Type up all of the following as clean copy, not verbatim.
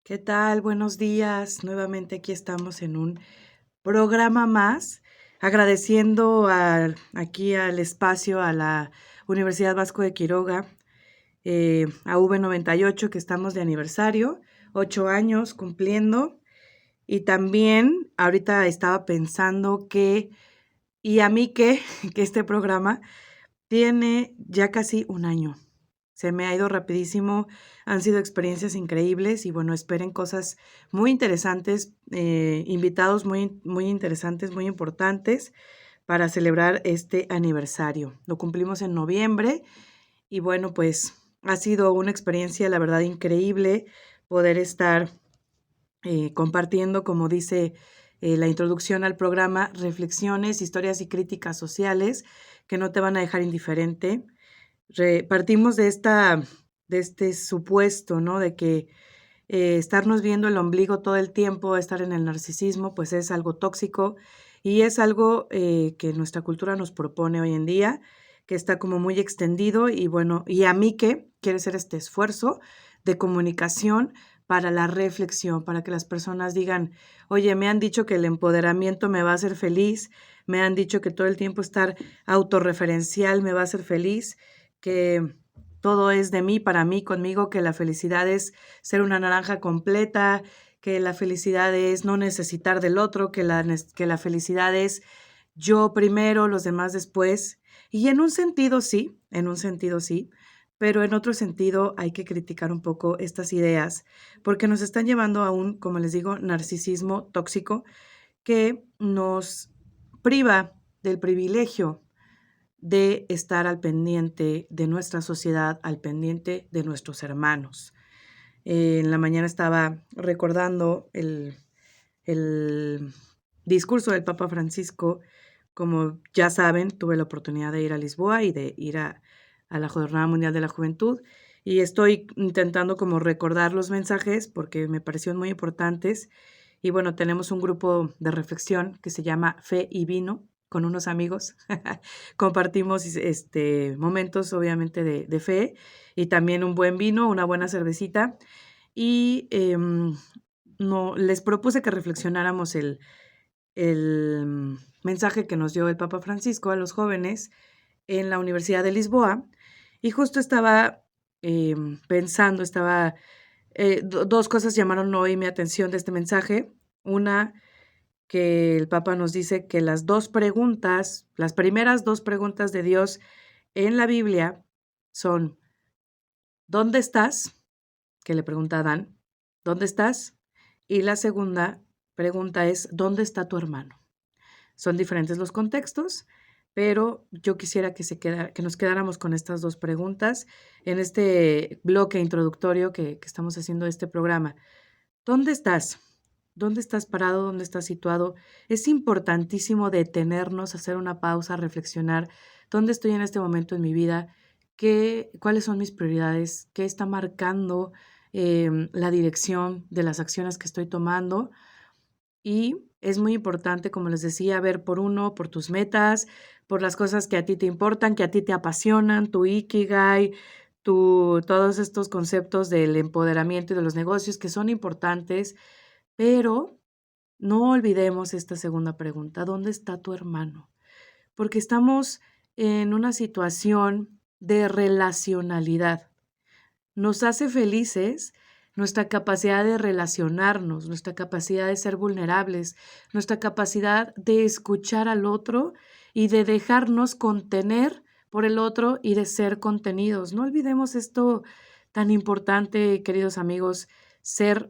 ¿Qué tal? Buenos días. Nuevamente aquí estamos en un programa más, agradeciendo aquí al espacio, a la Universidad Vasco de Quiroga, a V98, que estamos de aniversario, 8 años cumpliendo. Y también ahorita estaba pensando y a mí que este programa tiene ya casi un año. Se me ha ido rapidísimo, han sido experiencias increíbles y bueno, esperen cosas muy interesantes, invitados muy interesantes, muy importantes para celebrar este aniversario. Lo cumplimos en noviembre y bueno, pues ha sido una experiencia, la verdad, increíble poder estar compartiendo, como dice la introducción al programa, reflexiones, historias y críticas sociales que no te van a dejar indiferente. Partimos de este supuesto, ¿no? De que estarnos viendo el ombligo todo el tiempo, estar en el narcisismo, pues es algo tóxico y es algo que nuestra cultura nos propone hoy en día, que está como muy extendido y bueno, y a mí que quiere ser este esfuerzo de comunicación para la reflexión, para que las personas digan, oye, me han dicho que el empoderamiento me va a hacer feliz, me han dicho que todo el tiempo estar autorreferencial me va a hacer feliz, que todo es de mí, para mí, conmigo, que la felicidad es ser una naranja completa, que la felicidad es no necesitar del otro, que la felicidad es yo primero, los demás después. Y en un sentido sí, pero en otro sentido hay que criticar un poco estas ideas, porque nos están llevando a un, como les digo, narcisismo tóxico que nos priva del privilegio de estar al pendiente de nuestra sociedad, al pendiente de nuestros hermanos. En la mañana estaba recordando el discurso del Papa Francisco. Como ya saben, tuve la oportunidad de ir a Lisboa y de ir a la Jornada Mundial de la Juventud y estoy intentando como recordar los mensajes porque me parecieron muy importantes. Y bueno, tenemos un grupo de reflexión que se llama Fe y Vino con unos amigos. Compartimos momentos obviamente de fe y también un buen vino, una buena cervecita. Y no, les propuse que reflexionáramos el mensaje que nos dio el Papa Francisco a los jóvenes en la Universidad de Lisboa. Y justo estaba pensando, dos cosas llamaron hoy mi atención de este mensaje. Una, que el Papa nos dice que las primeras dos preguntas de Dios en la Biblia son, ¿dónde estás? Que le pregunta a Adán, ¿dónde estás? Y la segunda pregunta es, ¿dónde está tu hermano? Son diferentes los contextos, pero yo quisiera que nos quedáramos con estas dos preguntas en este bloque introductorio que estamos haciendo de este programa. ¿Dónde estás? ¿Dónde estás parado? ¿Dónde estás situado? Es importantísimo detenernos, hacer una pausa, reflexionar. ¿Dónde estoy en este momento en mi vida? ¿Cuáles son mis prioridades? ¿Qué está marcando la dirección de las acciones que estoy tomando? Y es muy importante, como les decía, ver por uno, por tus metas, por las cosas que a ti te importan, que a ti te apasionan, tu ikigai, todos estos conceptos del empoderamiento y de los negocios que son importantes, pero no olvidemos esta segunda pregunta, ¿dónde está tu hermano? Porque estamos en una situación de relacionalidad. Nos hace felices nuestra capacidad de relacionarnos, nuestra capacidad de ser vulnerables, nuestra capacidad de escuchar al otro y de dejarnos contener por el otro y de ser contenidos. No olvidemos esto tan importante, queridos amigos, ser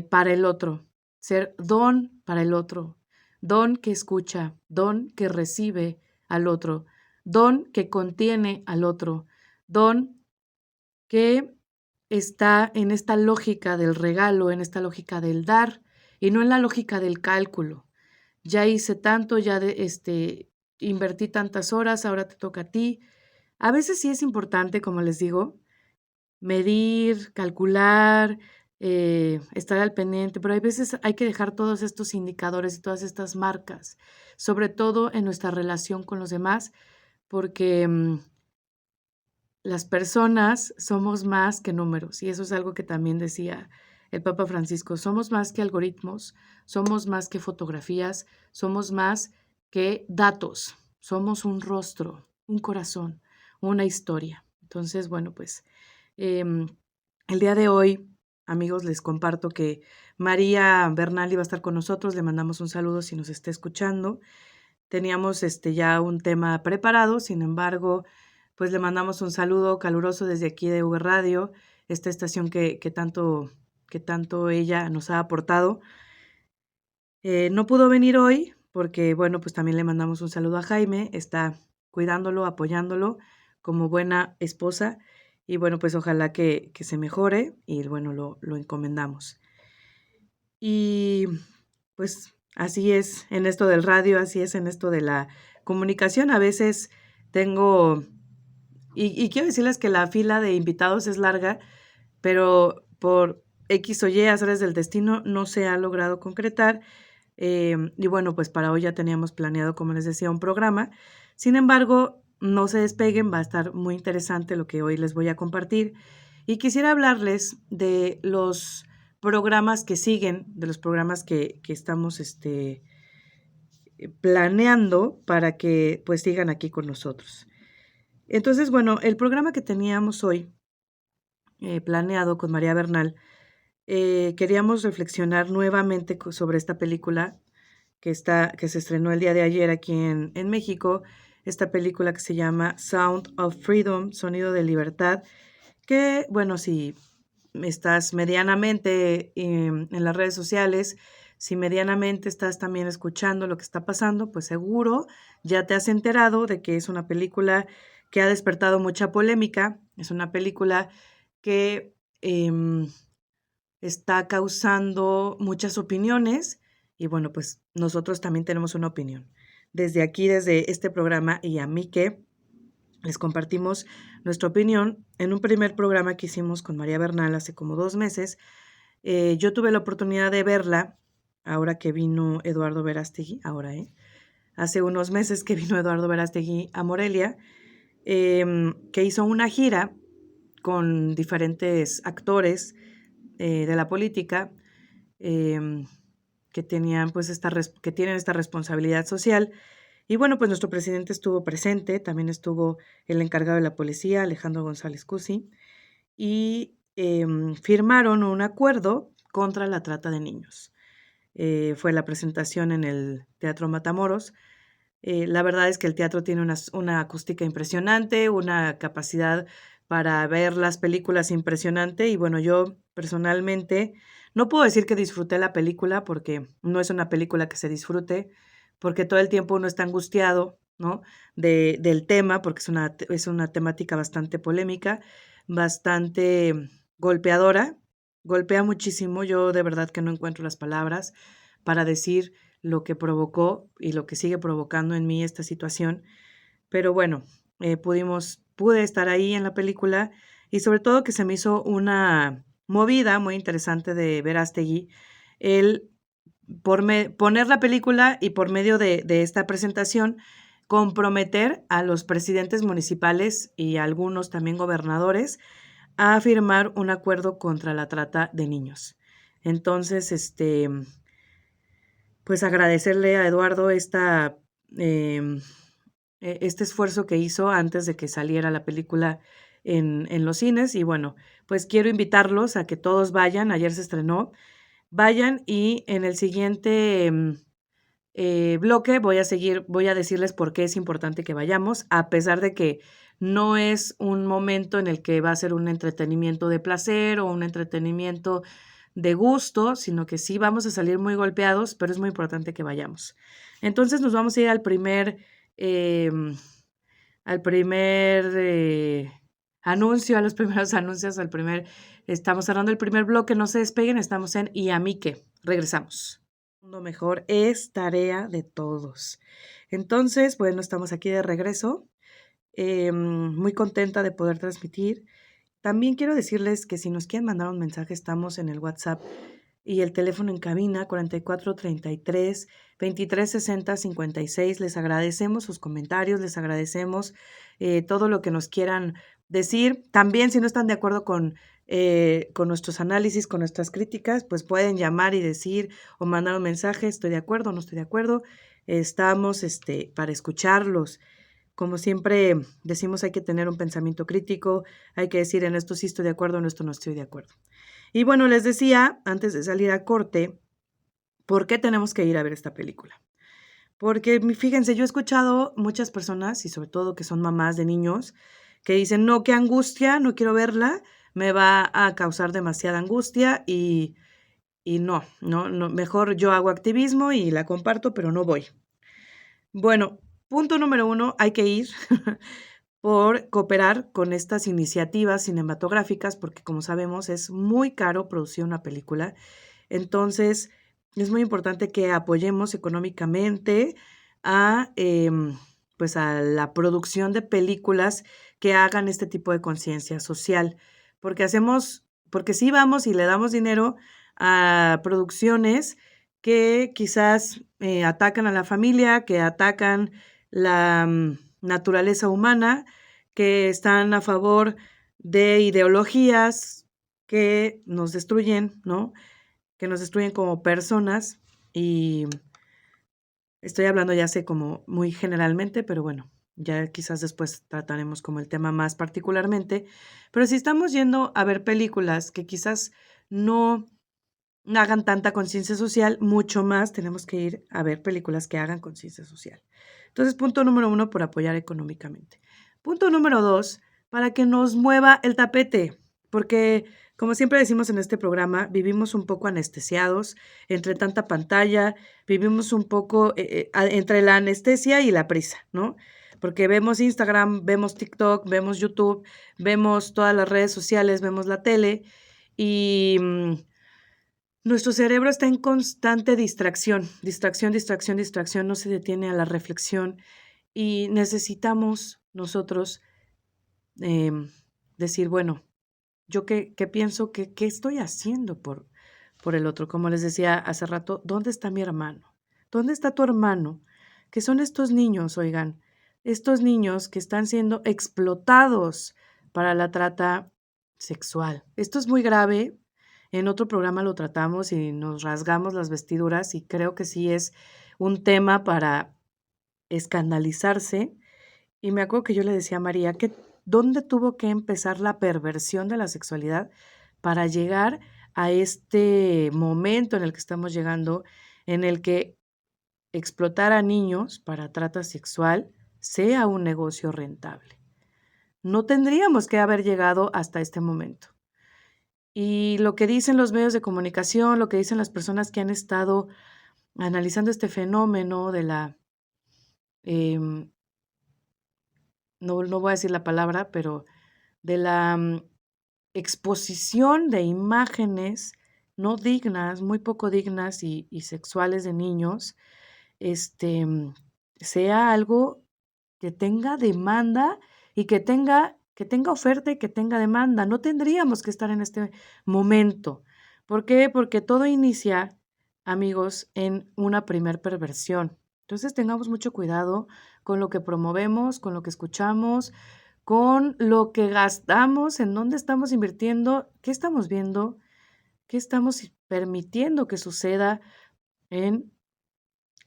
para el otro, ser don para el otro, don que escucha, don que recibe al otro, don que contiene al otro, don que está en esta lógica del regalo, en esta lógica del dar y no en la lógica del cálculo. Ya hice tanto, invertí tantas horas, ahora te toca a ti. A veces sí es importante, como les digo, medir, calcular, estar al pendiente, pero hay veces hay que dejar todos estos indicadores y todas estas marcas, sobre todo en nuestra relación con los demás, porque las personas somos más que números y eso es algo que también decía el Papa Francisco, somos más que algoritmos, somos más que fotografías, somos más que datos, somos un rostro, un corazón, una historia. Entonces, bueno, pues em, el día de hoy, amigos, les comparto que María Bernal iba a estar con nosotros, le mandamos un saludo si nos está escuchando. Teníamos ya un tema preparado, sin embargo, pues le mandamos un saludo caluroso desde aquí de V Radio, esta estación que tanto ella nos ha aportado. No pudo venir hoy porque, bueno, pues también le mandamos un saludo a Jaime, está cuidándolo, apoyándolo como buena esposa y bueno, pues ojalá que se mejore y bueno, lo encomendamos. Y pues así es en esto del radio, así es en esto de la comunicación. A veces tengo, y quiero decirles que la fila de invitados es larga, pero por X o Y, azares del destino, no se ha logrado concretar. Y bueno, pues para hoy ya teníamos planeado, como les decía, un programa. Sin embargo, no se despeguen, va a estar muy interesante lo que hoy les voy a compartir. Y quisiera hablarles de los programas que siguen, de los programas que estamos planeando para que pues sigan aquí con nosotros. Entonces, bueno, el programa que teníamos hoy planeado con María Bernal, queríamos reflexionar nuevamente sobre esta película que se estrenó el día de ayer aquí en México, esta película que se llama Sound of Freedom, Sonido de Libertad, que, bueno, si estás medianamente en las redes sociales, si medianamente estás también escuchando lo que está pasando, pues seguro ya te has enterado de que es una película que ha despertado mucha polémica, es una película que está causando muchas opiniones y bueno, pues nosotros también tenemos una opinión. Desde aquí, desde este programa y a mí que les compartimos nuestra opinión en un primer programa que hicimos con María Bernal hace como 2 meses. Yo tuve la oportunidad de verla ahora que vino Eduardo Verástegui, hace unos meses que vino Eduardo Verástegui a Morelia, que hizo una gira con diferentes actores de la política em, que tenían pues que tienen esta responsabilidad social. Y bueno, pues nuestro presidente estuvo presente, también estuvo el encargado de la policía, Alejandro González Cusi, y firmaron un acuerdo contra la trata de niños. Fue la presentación en el Teatro Matamoros. La verdad es que el teatro tiene una acústica impresionante, una capacidad para ver las películas impresionante y bueno, yo personalmente no puedo decir que disfruté la película porque no es una película que se disfrute, porque todo el tiempo uno está angustiado, ¿no? Del tema, porque es una temática bastante polémica, bastante golpeadora, golpea muchísimo. Yo de verdad que no encuentro las palabras para decir lo que provocó y lo que sigue provocando en mí esta situación. Pero bueno, pude estar ahí en la película y sobre todo que se me hizo una movida muy interesante de Verástegui, el poner la película y por medio de esta presentación comprometer a los presidentes municipales y a algunos también gobernadores a firmar un acuerdo contra la trata de niños. Entonces, pues agradecerle a Eduardo em, este esfuerzo que hizo antes de que saliera la película en los cines. Y bueno, pues quiero invitarlos a que todos vayan, ayer se estrenó, vayan y en el siguiente bloque voy a decirles por qué es importante que vayamos, a pesar de que no es un momento en el que va a ser un entretenimiento de placer o un entretenimiento de gusto, sino que sí vamos a salir muy golpeados, pero es muy importante que vayamos. Entonces nos vamos a ir em, al primer anuncio, a los primeros anuncios, estamos cerrando el primer bloque, no se despeguen, estamos en Y a mí qué, regresamos. Un mundo mejor es tarea de todos. Entonces, bueno, estamos aquí de regreso, muy contenta de poder transmitir. También quiero decirles que si nos quieren mandar un mensaje, estamos en el WhatsApp y el teléfono en cabina 4433 2360 56. Les agradecemos sus comentarios, les agradecemos todo lo que nos quieran decir. También si no están de acuerdo con nuestros análisis, con nuestras críticas, pues pueden llamar y decir o mandar un mensaje, estoy de acuerdo, no estoy de acuerdo, estamos para escucharlos. Como siempre decimos, hay que tener un pensamiento crítico, hay que decir en esto sí estoy de acuerdo, en esto no estoy de acuerdo. Y bueno, les decía, antes de salir a corte, ¿por qué tenemos que ir a ver esta película? Porque fíjense, yo he escuchado muchas personas, y sobre todo que son mamás de niños, que dicen, no, qué angustia, no quiero verla, me va a causar demasiada angustia y no, mejor yo hago activismo y la comparto, pero no voy. Bueno, punto número 1, hay que ir por cooperar con estas iniciativas cinematográficas, porque como sabemos es muy caro producir una película. Entonces, es muy importante que apoyemos económicamente a, pues, a la producción de películas que hagan este tipo de conciencia social, porque sí vamos y le damos dinero a producciones que quizás, atacan a la familia, que atacan la, naturaleza humana, que están a favor de ideologías que nos destruyen, ¿no? Que nos destruyen como personas y estoy hablando ya sé como muy generalmente, pero bueno, ya quizás después trataremos como el tema más particularmente, pero si estamos yendo a ver películas que quizás no hagan tanta conciencia social, mucho más tenemos que ir a ver películas que hagan conciencia social. Entonces, punto número 1, por apoyar económicamente. Punto número 2, para que nos mueva el tapete, porque como siempre decimos en este programa, vivimos un poco anestesiados entre tanta pantalla, vivimos un poco entre la anestesia y la prisa, ¿no? Porque vemos Instagram, vemos TikTok, vemos YouTube, vemos todas las redes sociales, vemos la tele y nuestro cerebro está en constante distracción, distracción, distracción, distracción, no se detiene a la reflexión y necesitamos nosotros decir, bueno, yo qué pienso, qué estoy haciendo por el otro. Como les decía hace rato, ¿dónde está mi hermano? ¿Dónde está tu hermano? Que son estos niños, oigan, estos niños que están siendo explotados para la trata sexual. Esto es muy grave. En otro programa lo tratamos y nos rasgamos las vestiduras y creo que sí es un tema para escandalizarse. Y me acuerdo que yo le decía a María que dónde tuvo que empezar la perversión de la sexualidad para llegar a este momento en el que estamos llegando, en el que explotar a niños para trata sexual sea un negocio rentable. No tendríamos que haber llegado hasta este momento. Y lo que dicen los medios de comunicación, lo que dicen las personas que han estado analizando este fenómeno de la, em, no voy a decir la palabra, pero de la exposición de imágenes no dignas, muy poco dignas y sexuales de niños, sea algo que tenga demanda y que tenga oferta y que tenga demanda. No tendríamos que estar en este momento. ¿Por qué? Porque todo inicia, amigos, en una primer perversión. Entonces tengamos mucho cuidado con lo que promovemos, con lo que escuchamos, con lo que gastamos, en dónde estamos invirtiendo, qué estamos viendo, qué estamos permitiendo que suceda en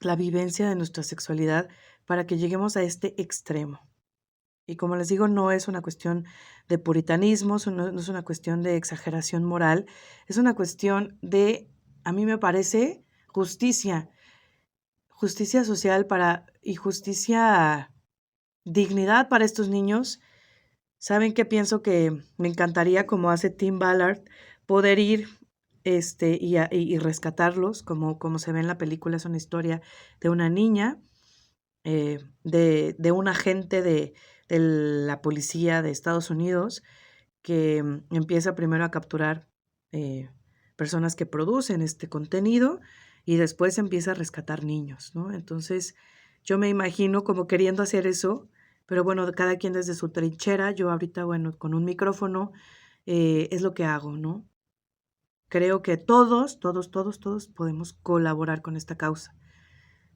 la vivencia de nuestra sexualidad para que lleguemos a este extremo. Y como les digo, no es una cuestión de puritanismo, no es una cuestión de exageración moral, es una cuestión de, a mí me parece, justicia social y justicia, dignidad para estos niños. ¿Saben qué pienso? Que me encantaría, como hace Tim Ballard, poder ir y rescatarlos, como se ve en la película, es una historia de una niña, de un agente de la policía de Estados Unidos que empieza primero a capturar personas que producen este contenido y después empieza a rescatar niños, ¿no? Entonces, yo me imagino como queriendo hacer eso, pero bueno, cada quien desde su trinchera, yo ahorita, bueno, con un micrófono, es lo que hago, ¿no? Creo que todos podemos colaborar con esta causa.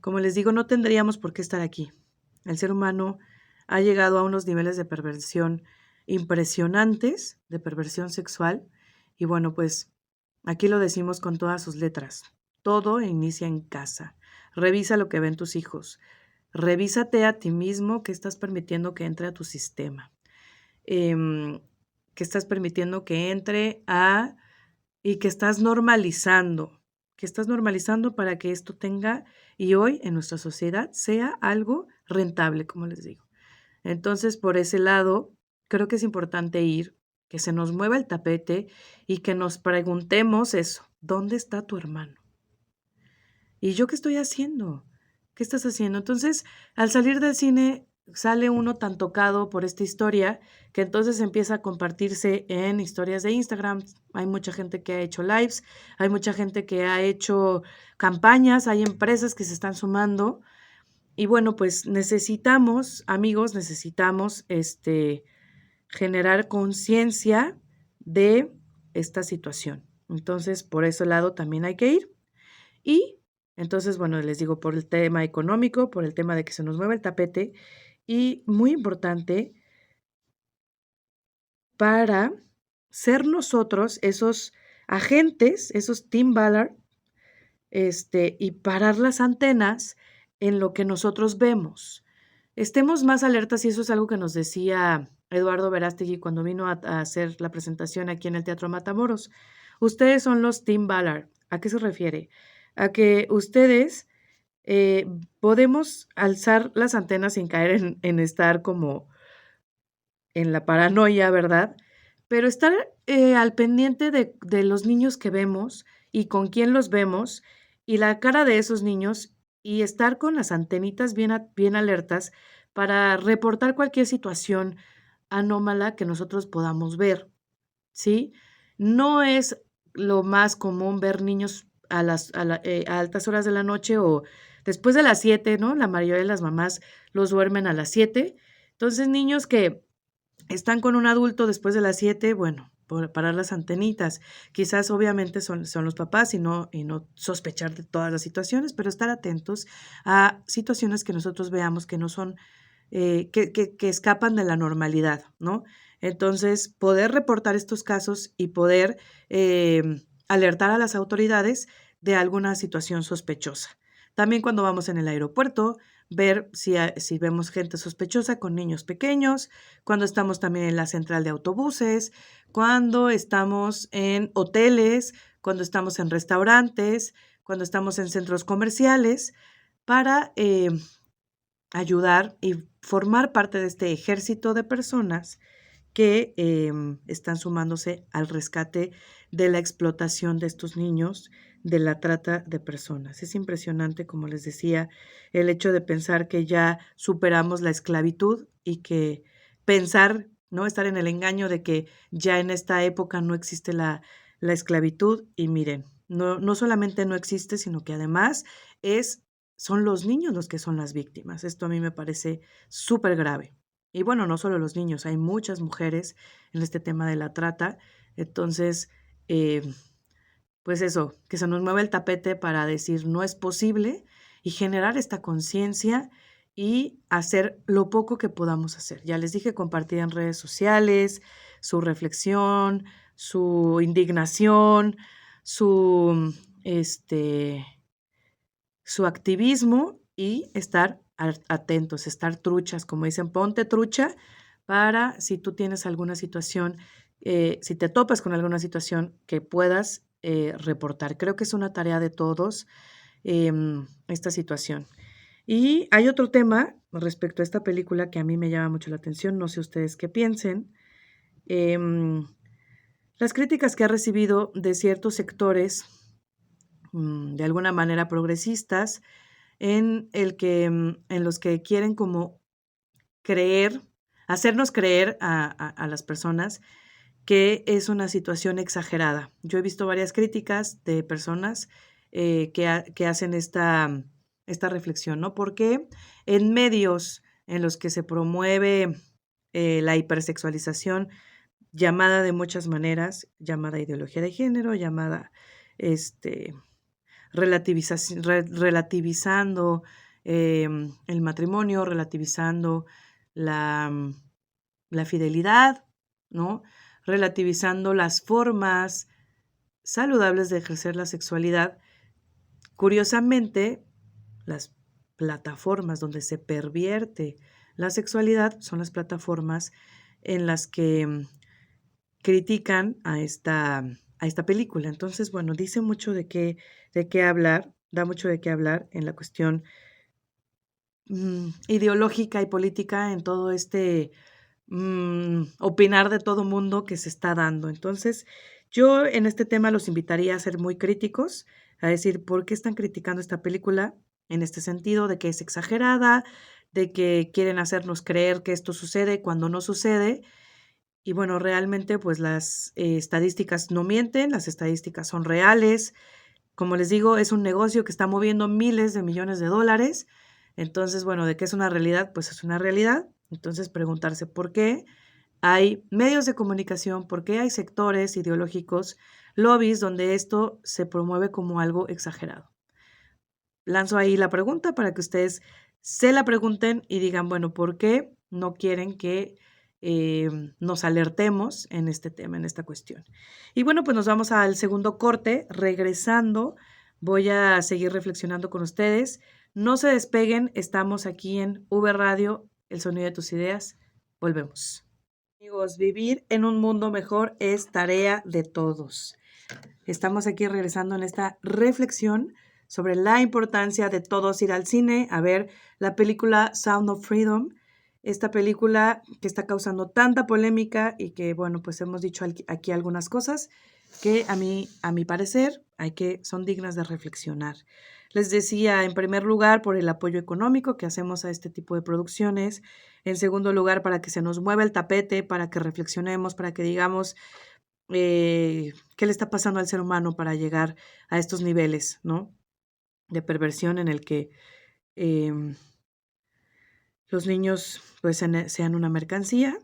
Como les digo, no tendríamos por qué estar aquí. El ser humano ha llegado a unos niveles de perversión impresionantes, de perversión sexual, Y bueno, pues aquí lo decimos con todas sus letras. Todo inicia en casa. Revisa lo que ven tus hijos. Revísate a ti mismo que estás permitiendo que entre a tu sistema. Que estás permitiendo que entre y que estás normalizando para que esto tenga y hoy en nuestra sociedad sea algo rentable, como les digo. Entonces, por ese lado, creo que es importante ir, que se nos mueva el tapete y que nos preguntemos eso, ¿dónde está tu hermano? ¿Y yo qué estoy haciendo? ¿Qué estás haciendo? Entonces, al salir del cine, sale uno tan tocado por esta historia que entonces empieza a compartirse en historias de Instagram. Hay mucha gente que ha hecho lives, hay mucha gente que ha hecho campañas, hay empresas que se están sumando. Y bueno, pues necesitamos, amigos, necesitamos generar conciencia de esta situación. Entonces, por ese lado también hay que ir. Y entonces, bueno, les digo, por el tema económico, por el tema de que se nos mueva el tapete y muy importante para ser nosotros esos agentes, esos team Ballard, y parar las antenas en lo que nosotros vemos. Estemos más alertas y eso es algo que nos decía Eduardo Verástegui cuando vino a hacer la presentación aquí en el Teatro Matamoros. Ustedes son los Team Ballard. ¿A qué se refiere? A que ustedes podemos alzar las antenas sin caer en estar como en la paranoia, ¿verdad? Pero estar al pendiente de los niños que vemos y con quién los vemos y la cara de esos niños y estar con las antenitas bien alertas para reportar cualquier situación anómala que nosotros podamos ver, ¿sí? No es lo más común ver niños a altas horas de la noche o después de las 7, ¿no? La mayoría de las mamás los duermen a las 7. Entonces, niños que están con un adulto después de las 7, bueno, por parar las antenitas. Quizás obviamente son los papás y no sospechar de todas las situaciones, pero estar atentos a situaciones que nosotros veamos que no son, que escapan de la normalidad, ¿no? Entonces, poder reportar estos casos y poder alertar a las autoridades de alguna situación sospechosa. También cuando vamos en el aeropuerto, ver si vemos gente sospechosa con niños pequeños, cuando estamos también en la central de autobuses, cuando estamos en hoteles, cuando estamos en restaurantes, cuando estamos en centros comerciales, para ayudar y formar parte de este ejército de personas que están sumándose al rescate de la explotación de estos niños, de la trata de personas. Es impresionante, como les decía, el hecho de pensar que ya superamos la esclavitud y que pensar, ¿no? Estar en el engaño de que ya en esta época no existe la esclavitud y miren, no solamente no existe, sino que además son los niños los que son las víctimas. Esto a mí me parece súper grave. Y bueno, no solo los niños, hay muchas mujeres en este tema de la trata. Entonces, eh, pues eso, que se nos mueva el tapete para decir no es posible y generar esta conciencia y hacer lo poco que podamos hacer. Ya les dije, compartir en redes sociales su reflexión, su indignación, su, su activismo y estar atentos, estar truchas, como dicen, ponte trucha para si tú tienes alguna situación, si te topas con alguna situación que puedas reportar. Creo que es una tarea de todos esta situación. Y hay otro tema respecto a esta película que a mí me llama mucho la atención, no sé ustedes qué piensen. Las críticas que ha recibido de ciertos sectores, de alguna manera progresistas, en los que quieren como creer, hacernos creer a las personas que es una situación exagerada. Yo he visto varias críticas de personas que hacen esta reflexión, ¿no? Porque en medios en los que se promueve la hipersexualización, llamada de muchas maneras, llamada ideología de género, llamada este, relativizando el matrimonio, relativizando la, la fidelidad, ¿no? relativizando las formas saludables de ejercer la sexualidad. Curiosamente, las plataformas donde se pervierte la sexualidad son las plataformas en las que critican a esta película. Entonces, bueno, dice mucho de qué hablar, da mucho de qué hablar en la cuestión ideológica y política en todo este opinar de todo mundo que se está dando. Entonces, yo en este tema los invitaría a ser muy críticos, a decir por qué están criticando esta película en este sentido, de que es exagerada, de que quieren hacernos creer que esto sucede cuando no sucede. Y bueno, realmente pues las estadísticas no mienten, las estadísticas son reales. Como les digo, es un negocio que está moviendo miles de millones de dólares. Entonces, bueno, de qué es una realidad, pues es una realidad. Entonces, preguntarse por qué hay medios de comunicación, por qué hay sectores ideológicos, lobbies, donde esto se promueve como algo exagerado. Lanzo ahí la pregunta para que ustedes se la pregunten y digan, bueno, ¿por qué no quieren que nos alertemos en este tema, en esta cuestión? Y bueno, pues nos vamos al segundo corte. Regresando, voy a seguir reflexionando con ustedes. No se despeguen, estamos aquí en V Radio, el sonido de tus ideas. Volvemos. Amigos, vivir en un mundo mejor es tarea de todos. Estamos aquí regresando en esta reflexión sobre la importancia de todos ir al cine a ver la película Sound of Freedom, esta película que está causando tanta polémica y que, bueno, pues hemos dicho aquí algunas cosas que a mi parecer, son dignas de reflexionar. Les decía, en primer lugar, por el apoyo económico que hacemos a este tipo de producciones. En segundo lugar, para que se nos mueva el tapete, para que reflexionemos, para que digamos, qué le está pasando al ser humano para llegar a estos niveles, ¿no? De perversión en el que los niños pues sean una mercancía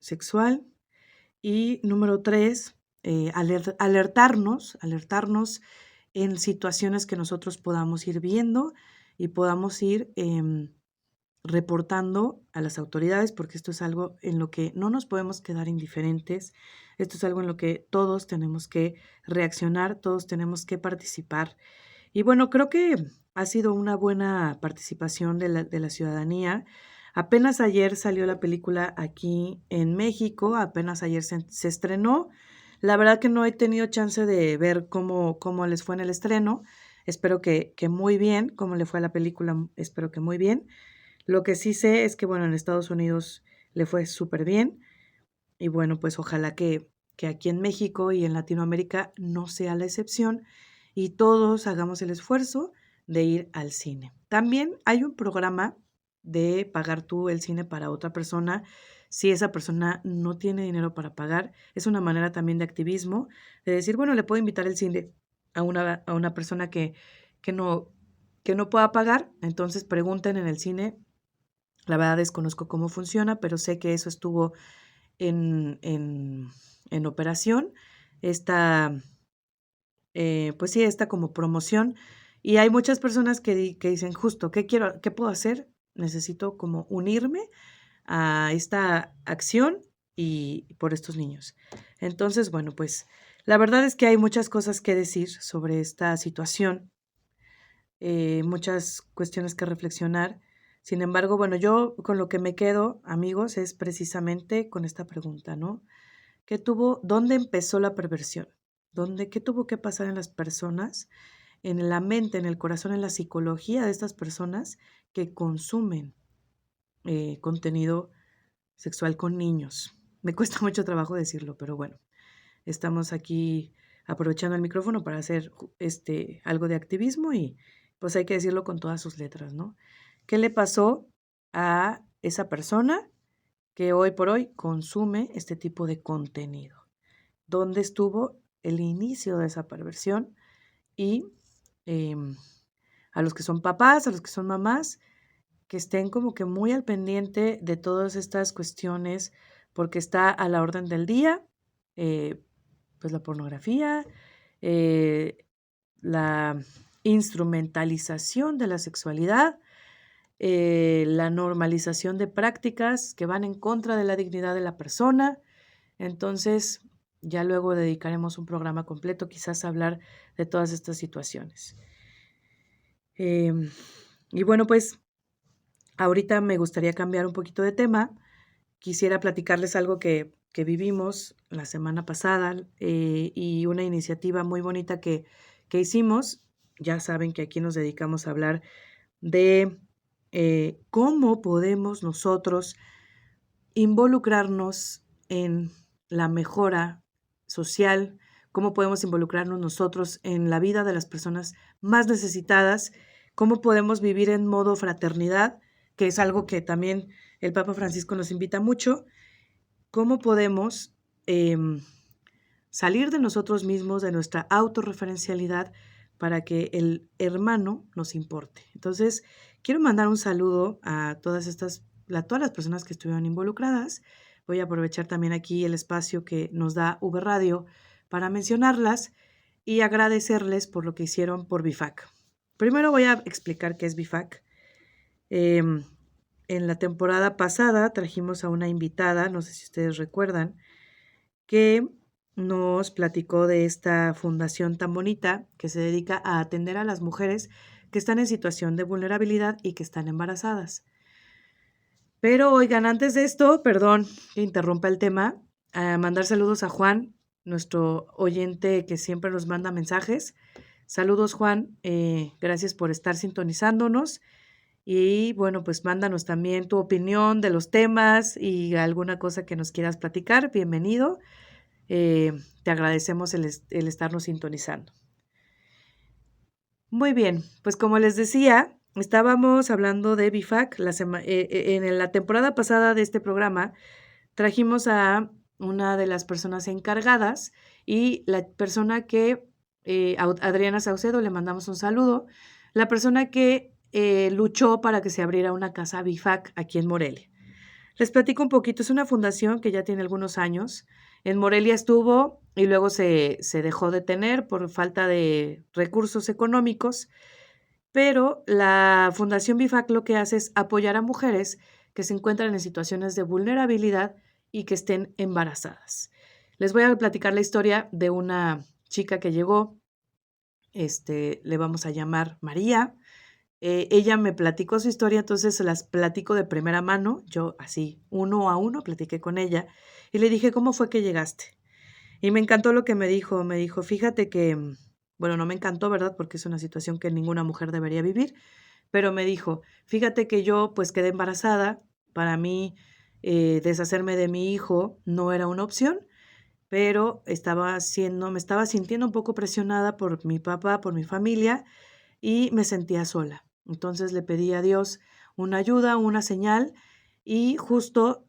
sexual. Y número 3, alertarnos en situaciones que nosotros podamos ir viendo y podamos ir reportando a las autoridades, porque esto es algo en lo que no nos podemos quedar indiferentes, esto es algo en lo que todos tenemos que reaccionar, todos tenemos que participar. Y bueno, creo que ha sido una buena participación de la ciudadanía. Apenas ayer salió la película aquí en México, apenas ayer se estrenó. La verdad que no he tenido chance de ver cómo les fue en el estreno. Espero que muy bien, cómo le fue a la película, espero que muy bien. Lo que sí sé es que, bueno, en Estados Unidos le fue súper bien y bueno, pues ojalá que aquí en México y en Latinoamérica no sea la excepción y todos hagamos el esfuerzo de ir al cine. También hay un programa de pagar tú el cine para otra persona si esa persona no tiene dinero para pagar. Es una manera también de activismo, de decir, bueno, le puedo invitar el cine a una persona que no, que no pueda pagar, entonces pregunten en el cine. La verdad desconozco cómo funciona, pero sé que eso estuvo en, en, en operación, esta, pues sí, esta como promoción. Y hay muchas personas que dicen, justo, ¿qué puedo hacer? Necesito como unirme a esta acción y por estos niños. Entonces, bueno, pues la verdad es que hay muchas cosas que decir sobre esta situación, muchas cuestiones que reflexionar. Sin embargo, bueno, yo con lo que me quedo, amigos, es precisamente con esta pregunta, ¿no? ¿Dónde empezó la perversión? ¿Qué tuvo que pasar en las personas, en la mente, en el corazón, en la psicología de estas personas que consumen contenido sexual con niños? Me cuesta mucho trabajo decirlo, pero bueno, estamos aquí aprovechando el micrófono para hacer algo de activismo y pues hay que decirlo con todas sus letras, ¿no? ¿Qué le pasó a esa persona que hoy por hoy consume este tipo de contenido? ¿Dónde estuvo el inicio de esa perversión? Y a los que son papás, a los que son mamás, que estén como que muy al pendiente de todas estas cuestiones, porque está a la orden del día, pues la pornografía, la instrumentalización de la sexualidad, la normalización de prácticas que van en contra de la dignidad de la persona, Entonces, ya luego dedicaremos un programa completo quizás a hablar de todas estas situaciones. Y bueno, pues ahorita me gustaría cambiar un poquito de tema. Quisiera platicarles algo que vivimos la semana pasada y una iniciativa muy bonita que hicimos. Ya saben que aquí nos dedicamos a hablar de cómo podemos nosotros involucrarnos en la mejora social, cómo podemos involucrarnos nosotros en la vida de las personas más necesitadas, cómo podemos vivir en modo fraternidad, que es algo que también el Papa Francisco nos invita mucho, cómo podemos salir de nosotros mismos, de nuestra autorreferencialidad, para que el hermano nos importe. Entonces, quiero mandar un saludo a todas las personas que estuvieron involucradas. Voy a aprovechar también aquí el espacio que nos da V Radio para mencionarlas y agradecerles por lo que hicieron por BIFAC. Primero voy a explicar qué es BIFAC. En la temporada pasada trajimos a una invitada, no sé si ustedes recuerdan, que nos platicó de esta fundación tan bonita que se dedica a atender a las mujeres que están en situación de vulnerabilidad y que están embarazadas. Pero oigan, antes de esto, perdón que interrumpa el tema, mandar saludos a Juan, nuestro oyente que siempre nos manda mensajes. Saludos, Juan, gracias por estar sintonizándonos. Y bueno, pues mándanos también tu opinión de los temas y alguna cosa que nos quieras platicar. Bienvenido. Te agradecemos el estarnos sintonizando. Muy bien, pues como les decía, estábamos hablando de BIFAC. En la temporada pasada de este programa trajimos a una de las personas encargadas y la persona que, Adriana Saucedo, le mandamos un saludo, la persona que luchó para que se abriera una casa BIFAC aquí en Morelia. Les platico un poquito, es una fundación que ya tiene algunos años. En Morelia estuvo y luego se dejó de tener por falta de recursos económicos, pero la Fundación BIFAC lo que hace es apoyar a mujeres que se encuentran en situaciones de vulnerabilidad y que estén embarazadas. Les voy a platicar la historia de una chica que llegó, le vamos a llamar María. Ella me platicó su historia, entonces se las platico de primera mano. Yo así, uno a uno, platiqué con ella y le dije, ¿cómo fue que llegaste? Y me encantó lo que me dijo. Me dijo, fíjate que, bueno, no me encantó, ¿verdad? Porque es una situación que ninguna mujer debería vivir, pero me dijo, fíjate que yo pues quedé embarazada. Para mí, deshacerme de mi hijo no era una opción, pero me estaba sintiendo un poco presionada por mi papá, por mi familia, y me sentía sola. Entonces le pedí a Dios una ayuda, una señal, y justo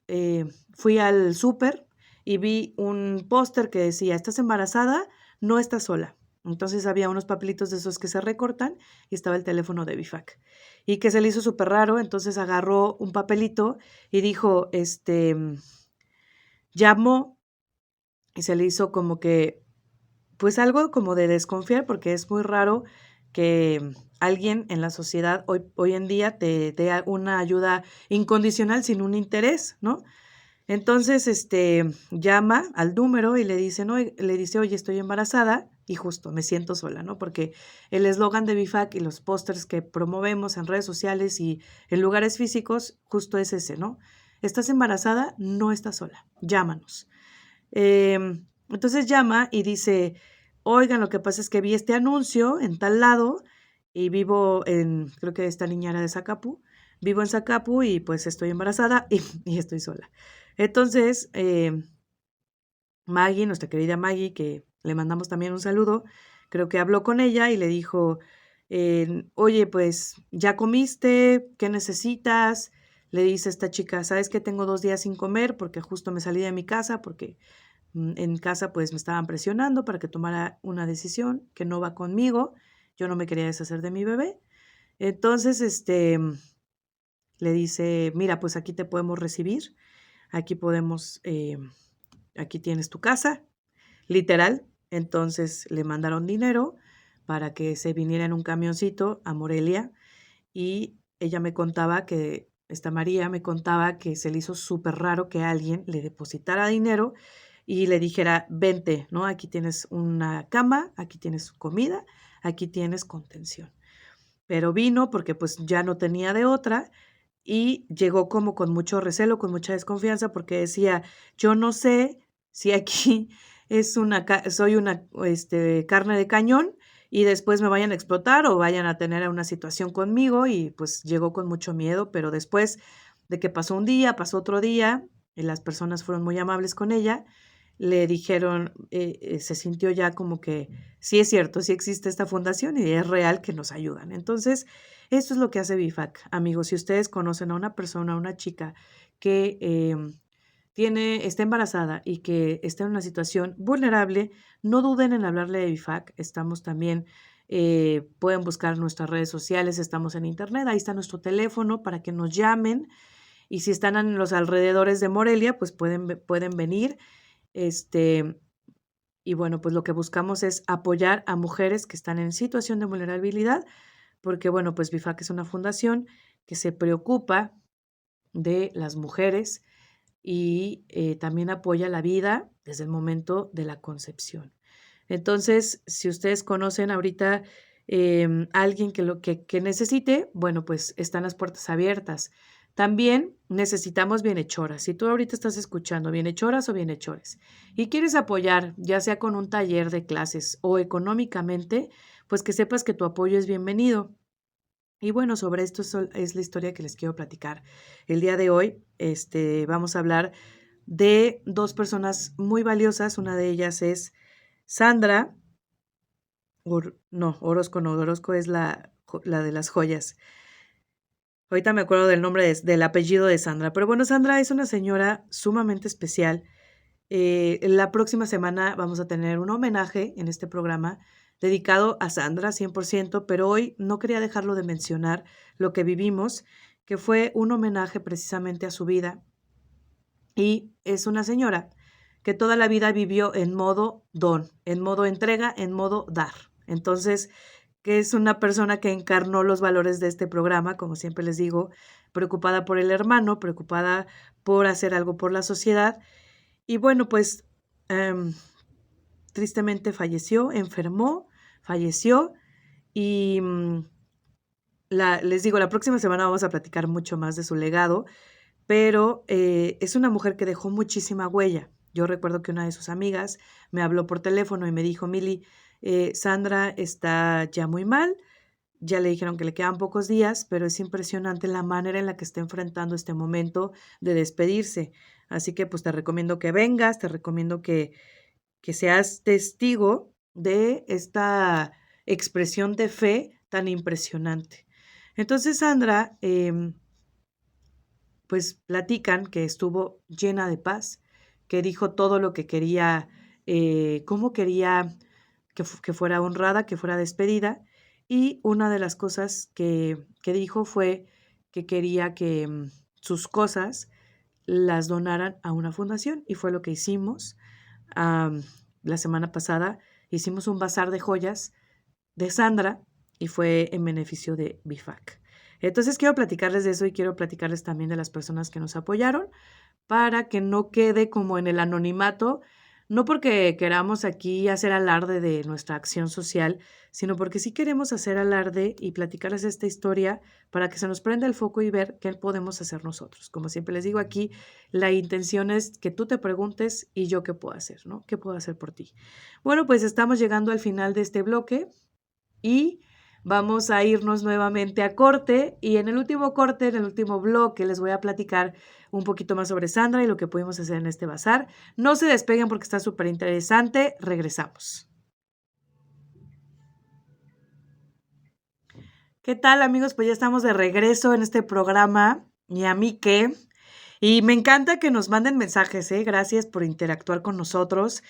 fui al súper y vi un póster que decía, ¿estás embarazada? No estás sola. Entonces había unos papelitos de esos que se recortan y estaba el teléfono de BIFAC. Y que se le hizo súper raro, entonces agarró un papelito y dijo, llamó, y se le hizo como que pues algo como de desconfiar, porque es muy raro que alguien en la sociedad hoy en día te dé una ayuda incondicional sin un interés, ¿no? Entonces, llama al número y le dice, no, le dice, oye, estoy embarazada y justo me siento sola, ¿no? Porque el eslogan de BIFAC y los pósters que promovemos en redes sociales y en lugares físicos, justo es ese, ¿no? ¿Estás embarazada? No estás sola, llámanos. Entonces llama y dice, oigan, lo que pasa es que vi este anuncio en tal lado y creo que esta niña era de Zacapu, vivo en Zacapu y pues estoy embarazada y estoy sola. Entonces, Maggie, nuestra querida Maggie, que le mandamos también un saludo, creo que habló con ella y le dijo, oye, pues, ¿ya comiste? ¿Qué necesitas? Le dice esta chica, ¿sabes que tengo 2 días sin comer porque justo me salí de mi casa porque en casa pues me estaban presionando para que tomara una decisión que no va conmigo. Yo no me quería deshacer de mi bebé. Entonces, le dice, mira, pues aquí te podemos recibir, aquí aquí tienes tu casa, literal. Entonces le mandaron dinero para que se viniera en un camioncito a Morelia y ella me contaba esta María me contaba que se le hizo súper raro que alguien le depositara dinero y le dijera, vente, ¿no? Aquí tienes una cama, aquí tienes comida, aquí tienes contención. Pero vino porque pues ya no tenía de otra y llegó como con mucho recelo, con mucha desconfianza, porque decía, yo no sé si aquí soy una carne de cañón y después me vayan a explotar o vayan a tener una situación conmigo, y pues llegó con mucho miedo, pero después de que pasó un día, pasó otro día, y las personas fueron muy amables con ella, le dijeron, se sintió ya como que sí es cierto, sí existe esta fundación y es real que nos ayudan. Entonces, esto es lo que hace BIFAC, amigos. Si ustedes conocen a una persona, a una chica que está embarazada y que está en una situación vulnerable, no duden en hablarle de BIFAC. Estamos también, pueden buscar nuestras redes sociales, estamos en internet, ahí está nuestro teléfono para que nos llamen, y si están en los alrededores de Morelia, pues pueden venir. Y bueno, pues lo que buscamos es apoyar a mujeres que están en situación de vulnerabilidad, porque bueno, pues BIFAC es una fundación que se preocupa de las mujeres y también apoya la vida desde el momento de la concepción. Entonces, si ustedes conocen ahorita alguien que necesite, bueno, pues están las puertas abiertas. También necesitamos bienhechoras. Si tú ahorita estás escuchando bienhechoras o bienhechores y quieres apoyar, ya sea con un taller de clases o económicamente, pues que sepas que tu apoyo es bienvenido. Y bueno, sobre esto es la historia que les quiero platicar. El día de hoy vamos a hablar de dos personas muy valiosas. Una de ellas es Sandra. Orozco no, Orozco es la de las joyas. Ahorita me acuerdo del nombre del apellido de Sandra. Pero bueno, Sandra es una señora sumamente especial. La próxima semana vamos a tener un homenaje en este programa dedicado a Sandra 100%, pero hoy no quería dejarlo de mencionar lo que vivimos, que fue un homenaje precisamente a su vida. Y es una señora que toda la vida vivió en modo don, en modo entrega, en modo dar. Entonces, que es una persona que encarnó los valores de este programa, como siempre les digo, preocupada por el hermano, preocupada por hacer algo por la sociedad. Y bueno, pues tristemente falleció, enfermó, falleció y les digo, la próxima semana vamos a platicar mucho más de su legado, pero es una mujer que dejó muchísima huella. Yo recuerdo que una de sus amigas me habló por teléfono y me dijo, Mili, Sandra está ya muy mal, ya le dijeron que le quedan pocos días, pero es impresionante la manera en la que está enfrentando este momento de despedirse. Así que pues te recomiendo que vengas, te recomiendo que seas testigo de esta expresión de fe tan impresionante. Entonces Sandra, pues platican que estuvo llena de paz, que dijo todo lo que quería, cómo quería que fuera honrada, que fuera despedida. Y una de las cosas que dijo fue que quería que sus cosas las donaran a una fundación, y fue lo que hicimos. La semana pasada hicimos un bazar de joyas de Sandra y fue en beneficio de BIFAC. Entonces quiero platicarles de eso y quiero platicarles también de las personas que nos apoyaron para que no quede como en el anonimato, no porque queramos aquí hacer alarde de nuestra acción social, sino porque sí queremos hacer alarde y platicarles esta historia para que se nos prenda el foco y ver qué podemos hacer nosotros. Como siempre les digo aquí, la intención es que tú te preguntes y yo qué puedo hacer, ¿no? ¿Qué puedo hacer por ti? Bueno, pues estamos llegando al final de este bloque y vamos a irnos nuevamente a corte, y en el último corte, en el último bloque, les voy a platicar un poquito más sobre Sandra y lo que pudimos hacer en este bazar. No se despeguen porque está súper interesante. Regresamos. ¿Qué tal, amigos? Pues ya estamos de regreso en este programa. ¿Y a mí qué? Y me encanta que nos manden mensajes, ¿eh? Gracias por interactuar con nosotros.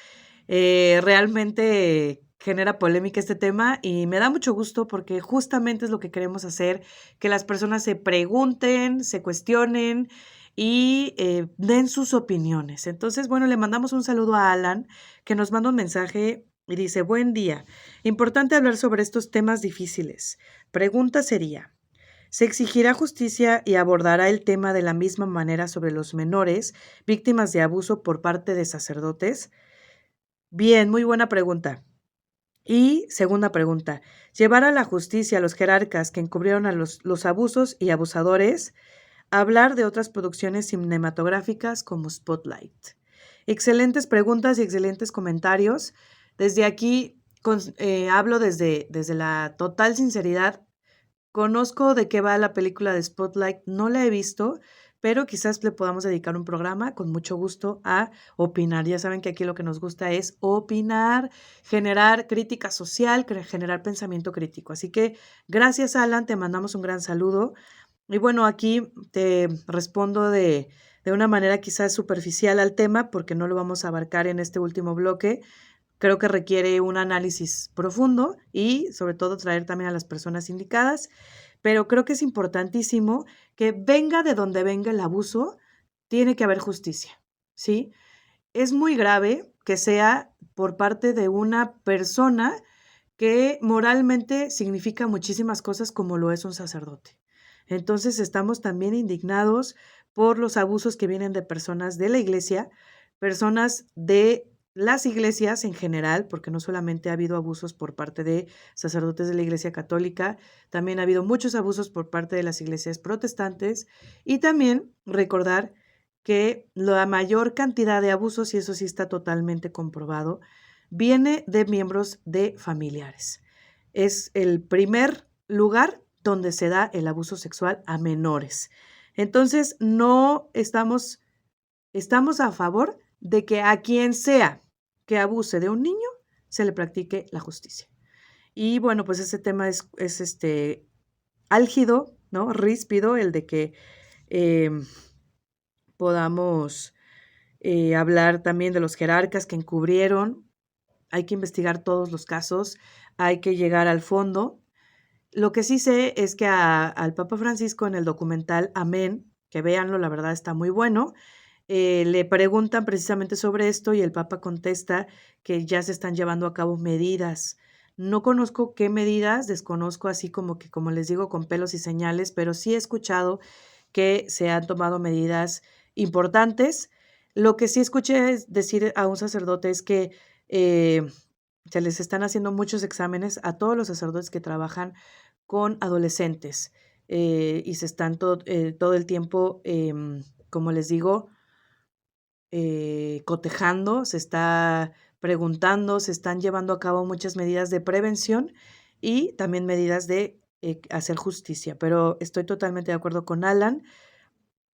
Realmente genera polémica este tema y me da mucho gusto porque justamente es lo que queremos hacer, que las personas se pregunten, se cuestionen y den sus opiniones. Entonces, bueno, le mandamos un saludo a Alan, que nos manda un mensaje y dice, buen día, importante hablar sobre estos temas difíciles. Pregunta sería, Se exigirá justicia y abordará el tema de la misma manera sobre los menores víctimas de abuso por parte de sacerdotes. Bien, muy buena pregunta. Y segunda pregunta, llevar a la justicia a los jerarcas que encubrieron a los abusos y abusadores, hablar de otras producciones cinematográficas como Spotlight. Excelentes preguntas y excelentes comentarios. Desde aquí hablo desde la total sinceridad. Conozco de qué va la película de Spotlight, no la he visto, pero quizás le podamos dedicar un programa con mucho gusto a opinar. Ya saben que aquí lo que nos gusta es opinar, generar crítica social, generar pensamiento crítico. Así que gracias, Alan, te mandamos un gran saludo. Y bueno, aquí te respondo de una manera quizás superficial al tema, porque no lo vamos a abarcar en este último bloque. Creo que requiere un análisis profundo y sobre todo traer también a las personas indicadas, pero creo que es importantísimo que venga de donde venga el abuso, tiene que haber justicia, ¿sí? Es muy grave que sea por parte de una persona que moralmente significa muchísimas cosas como lo es un sacerdote. Entonces estamos también indignados por los abusos que vienen de personas de la iglesia, personas de las iglesias en general, porque no solamente ha habido abusos por parte de sacerdotes de la Iglesia Católica, también ha habido muchos abusos por parte de las iglesias protestantes y también recordar que la mayor cantidad de abusos, y eso sí está totalmente comprobado, viene de miembros de familiares. Es el primer lugar donde se da el abuso sexual a menores. Entonces, no estamos a favor de que a quien sea que abuse de un niño se le practique la justicia. Y bueno, pues ese tema es álgido, ¿no? Ríspido, el de que podamos hablar también de los jerarcas que encubrieron. Hay que investigar todos los casos, hay que llegar al fondo. Lo que sí sé es que al Papa Francisco en el documental Amén, que véanlo, la verdad está muy bueno, le preguntan precisamente sobre esto y el Papa contesta que ya se están llevando a cabo medidas. No conozco qué medidas, desconozco así como que, como les digo, con pelos y señales, pero sí he escuchado que se han tomado medidas importantes. Lo que sí escuché decir a un sacerdote es que se les están haciendo muchos exámenes a todos los sacerdotes que trabajan con adolescentes y se están todo el tiempo, como les digo, cotejando, se está preguntando, se están llevando a cabo muchas medidas de prevención y también medidas de hacer justicia. Pero estoy totalmente de acuerdo con Alan.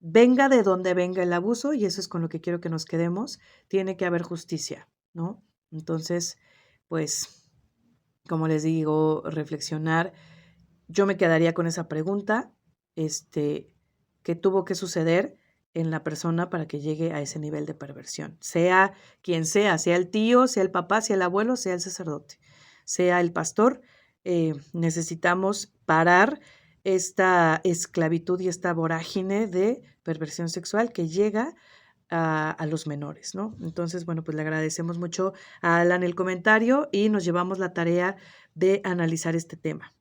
Venga de donde venga el abuso, y eso es con lo que quiero que nos quedemos, tiene que haber justicia, ¿no? Entonces, pues, como les digo, reflexionar. Yo me quedaría con esa pregunta, ¿qué tuvo que suceder en la persona para que llegue a ese nivel de perversión? Sea quien sea el tío, sea el papá, sea el abuelo, sea el sacerdote, sea el pastor, necesitamos parar esta esclavitud y esta vorágine de perversión sexual que llega a los menores, ¿no? Entonces, bueno, pues le agradecemos mucho a Alan el comentario y nos llevamos la tarea de analizar este tema.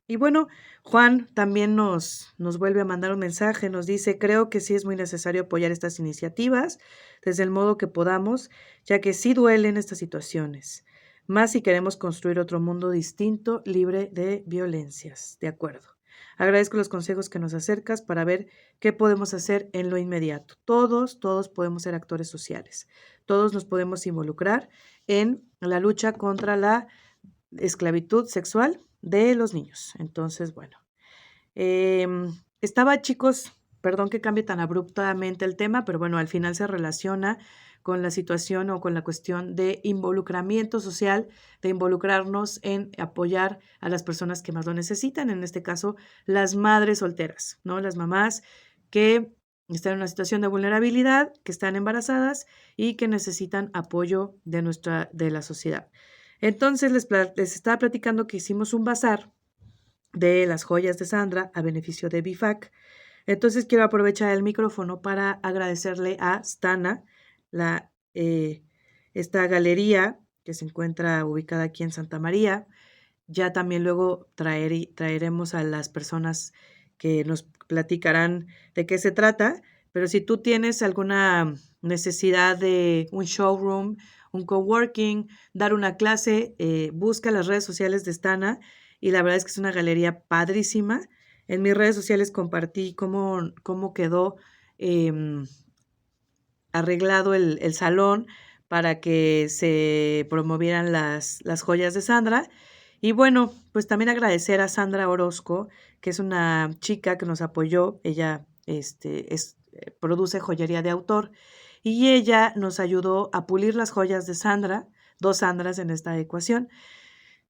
Y bueno, Juan también nos vuelve a mandar un mensaje, nos dice, creo que sí es muy necesario apoyar estas iniciativas desde el modo que podamos, ya que sí duelen estas situaciones, más si queremos construir otro mundo distinto, libre de violencias. De acuerdo. Agradezco los consejos que nos acercas para ver qué podemos hacer en lo inmediato. Todos podemos ser actores sociales. Todos nos podemos involucrar en la lucha contra la esclavitud sexual de los niños. Entonces, bueno, estaba, chicos, perdón que cambie tan abruptamente el tema, pero bueno, al final se relaciona con la situación o con la cuestión de involucramiento social, de involucrarnos en apoyar a las personas que más lo necesitan, en este caso, las madres solteras, ¿no? Las mamás que están en una situación de vulnerabilidad, que están embarazadas y que necesitan apoyo de la sociedad. Entonces les estaba platicando que hicimos un bazar de las joyas de Sandra a beneficio de BIFAC. Entonces quiero aprovechar el micrófono para agradecerle a Stana, esta galería que se encuentra ubicada aquí en Santa María. Ya también luego traeremos a las personas que nos platicarán de qué se trata, pero si tú tienes alguna necesidad de un showroom, un coworking, dar una clase, busca las redes sociales de Stana y la verdad es que es una galería padrísima. En mis redes sociales compartí cómo quedó arreglado el salón para que se promovieran las joyas de Sandra. Y bueno, pues también agradecer a Sandra Orozco, que es una chica que nos apoyó. Ella produce joyería de autor y ella nos ayudó a pulir las joyas de Sandra, 2 Sandras en esta ecuación,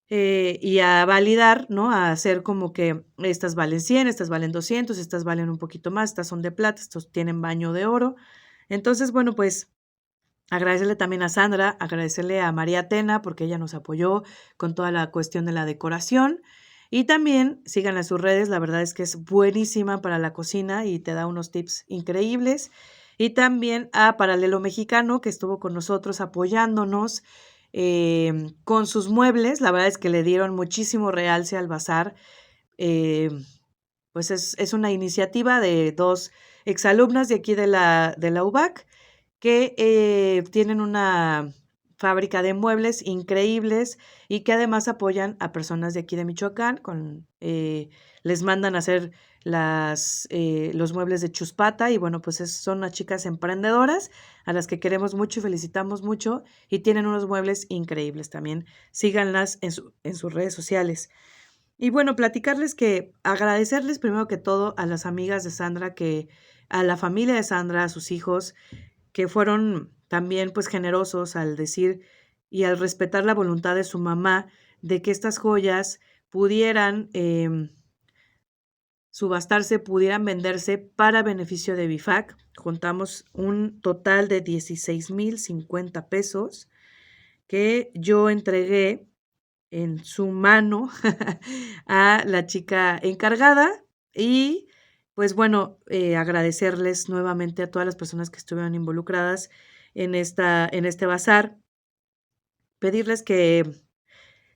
y a validar, ¿no? A hacer como que estas valen 100, estas valen 200, estas valen un poquito más, estas son de plata, estos tienen baño de oro. Entonces, bueno, pues agradecerle también a Sandra, agradecerle a María Atena porque ella nos apoyó con toda la cuestión de la decoración. Y también síganla en sus redes, la verdad es que es buenísima para la cocina y te da unos tips increíbles. Y también a Paralelo Mexicano, que estuvo con nosotros apoyándonos con sus muebles. La verdad es que le dieron muchísimo realce al bazar. Pues es una iniciativa de 2 exalumnas de aquí de la UBAC que tienen una fábrica de muebles increíbles y que además apoyan a personas de aquí de Michoacán, les mandan a hacer los muebles de Chuspata y bueno, pues son unas chicas emprendedoras a las que queremos mucho y felicitamos mucho y tienen unos muebles increíbles también. Síganlas en sus redes sociales. Y bueno, platicarles que agradecerles primero que todo a las amigas de Sandra, a la familia de Sandra, a sus hijos, que fueron también pues generosos al decir y al respetar la voluntad de su mamá de que estas joyas pudieran subastarse, pudieran venderse para beneficio de BIFAC. Juntamos un total de 16,050 pesos que yo entregué en su mano a la chica encargada y pues bueno, agradecerles nuevamente a todas las personas que estuvieron involucradas en este bazar, pedirles que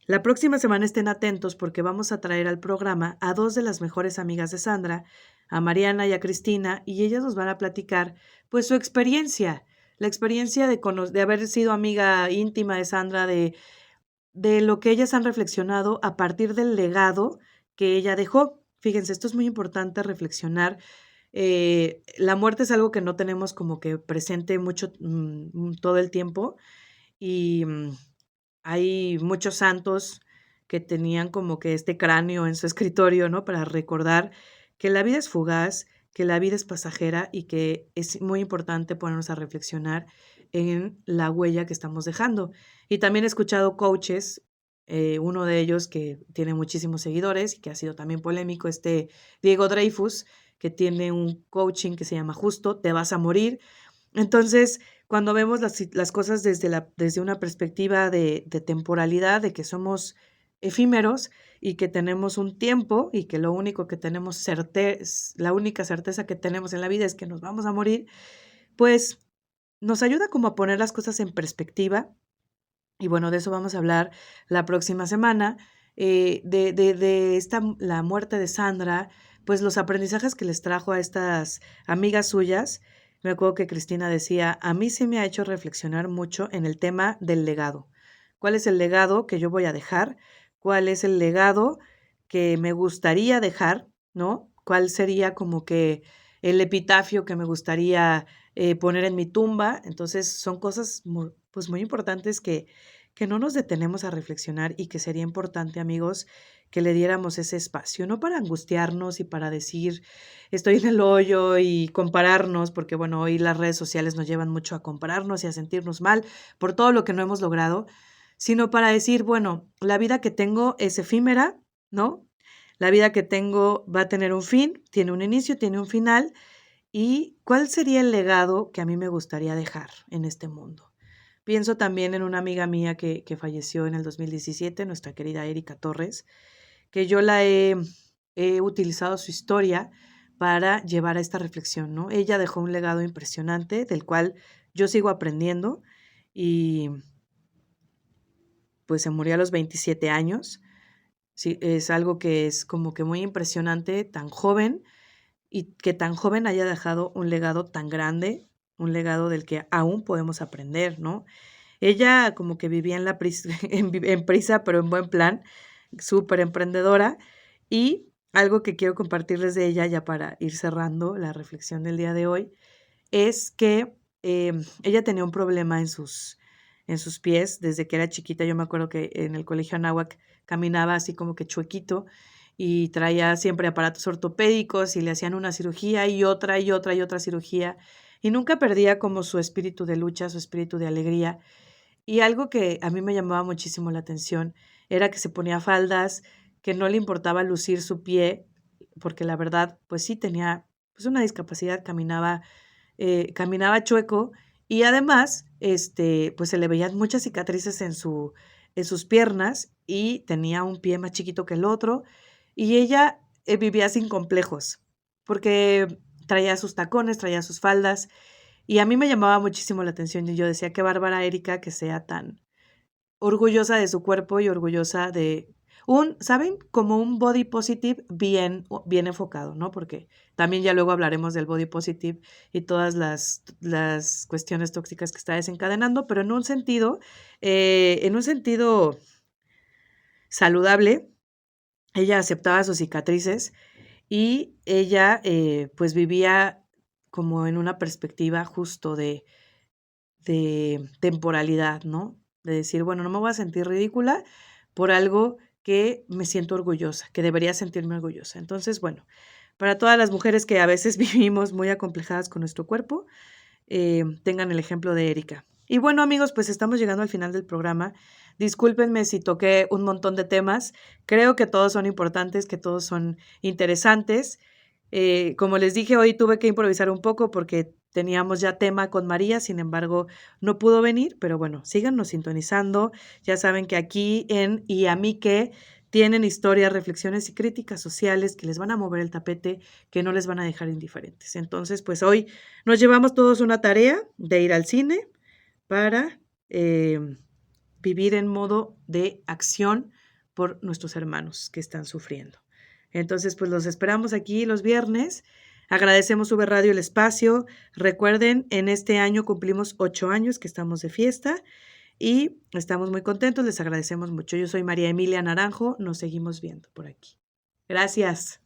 la próxima semana estén atentos porque vamos a traer al programa a 2 de las mejores amigas de Sandra, a Mariana y a Cristina, y ellas nos van a platicar pues su experiencia, la experiencia de haber sido amiga íntima de Sandra, de lo que ellas han reflexionado a partir del legado que ella dejó. Fíjense, esto es muy importante reflexionar. La muerte es algo que no tenemos como que presente mucho todo el tiempo y hay muchos santos que tenían como que este cráneo en su escritorio, ¿no? Para recordar que la vida es fugaz, que la vida es pasajera y que es muy importante ponernos a reflexionar en la huella que estamos dejando. Y también he escuchado coaches, uno de ellos que tiene muchísimos seguidores y que ha sido también polémico, Diego Dreyfus, que tiene un coaching que se llama Justo, te vas a morir. Entonces, cuando vemos las cosas desde una perspectiva de temporalidad, de que somos efímeros y que tenemos un tiempo y que lo único que tenemos la única certeza que tenemos en la vida es que nos vamos a morir, pues nos ayuda como a poner las cosas en perspectiva. Y bueno, de eso vamos a hablar la próxima semana, la muerte de Sandra, pues los aprendizajes que les trajo a estas amigas suyas. Me acuerdo que Cristina decía, a mí se me ha hecho reflexionar mucho en el tema del legado. ¿Cuál es el legado que yo voy a dejar? ¿Cuál es el legado que me gustaría dejar? ¿No? ¿Cuál sería como que el epitafio que me gustaría poner en mi tumba? Entonces son cosas pues muy importantes que no nos detenemos a reflexionar y que sería importante, amigos, que le diéramos ese espacio, no para angustiarnos y para decir, estoy en el hoyo y compararnos, porque bueno, hoy las redes sociales nos llevan mucho a compararnos y a sentirnos mal por todo lo que no hemos logrado, sino para decir, bueno, la vida que tengo es efímera, ¿no? La vida que tengo va a tener un fin, tiene un inicio, tiene un final, y ¿cuál sería el legado que a mí me gustaría dejar en este mundo? Pienso también en una amiga mía que falleció en el 2017, nuestra querida Erika Torres, que yo he utilizado su historia para llevar a esta reflexión, ¿no? Ella dejó un legado impresionante del cual yo sigo aprendiendo y pues se murió a los 27 años. Sí, es algo que es como que muy impresionante, tan joven, y que tan joven haya dejado un legado tan grande, un legado del que aún podemos aprender, ¿no? Ella como que vivía en la en prisa, pero en buen plan, súper emprendedora. Y algo que quiero compartirles de ella, ya para ir cerrando la reflexión del día de hoy, es que ella tenía un problema en sus pies desde que era chiquita. Yo me acuerdo que en el colegio Anáhuac caminaba así como que chuequito y traía siempre aparatos ortopédicos y le hacían una cirugía y otra y otra y otra cirugía y nunca perdía como su espíritu de lucha, su espíritu de alegría. Y algo que a mí me llamaba muchísimo la atención era que se ponía faldas, que no le importaba lucir su pie, porque la verdad, pues sí tenía pues una discapacidad, caminaba chueco y además, pues se le veían muchas cicatrices en sus piernas y tenía un pie más chiquito que el otro y ella vivía sin complejos porque traía sus tacones, traía sus faldas y a mí me llamaba muchísimo la atención y yo decía, qué bárbara Erika que sea tan orgullosa de su cuerpo y orgullosa de ¿saben? Como un body positive bien enfocado, ¿no? Porque también ya luego hablaremos del body positive y todas las cuestiones tóxicas que está desencadenando, pero en un sentido saludable, ella aceptaba sus cicatrices y ella, pues vivía como en una perspectiva justo de temporalidad, ¿no? De decir, bueno, no me voy a sentir ridícula por algo que me siento orgullosa, que debería sentirme orgullosa. Entonces, bueno, para todas las mujeres que a veces vivimos muy acomplejadas con nuestro cuerpo, tengan el ejemplo de Erika. Y bueno, amigos, pues estamos llegando al final del programa. Discúlpenme si toqué un montón de temas. Creo que todos son importantes, que todos son interesantes. Como les dije, hoy tuve que improvisar un poco porque teníamos ya tema con María, sin embargo, no pudo venir, pero bueno, síganos sintonizando. Ya saben que aquí en Y a mí qué tienen historias, reflexiones y críticas sociales que les van a mover el tapete, que no les van a dejar indiferentes. Entonces, pues hoy nos llevamos todos una tarea de ir al cine para vivir en modo de acción por nuestros hermanos que están sufriendo. Entonces, pues los esperamos aquí los viernes. Agradecemos V Radio el espacio. Recuerden, en este año cumplimos 8 años que estamos de fiesta y estamos muy contentos. Les agradecemos mucho. Yo soy María Emilia Naranjo. Nos seguimos viendo por aquí. Gracias.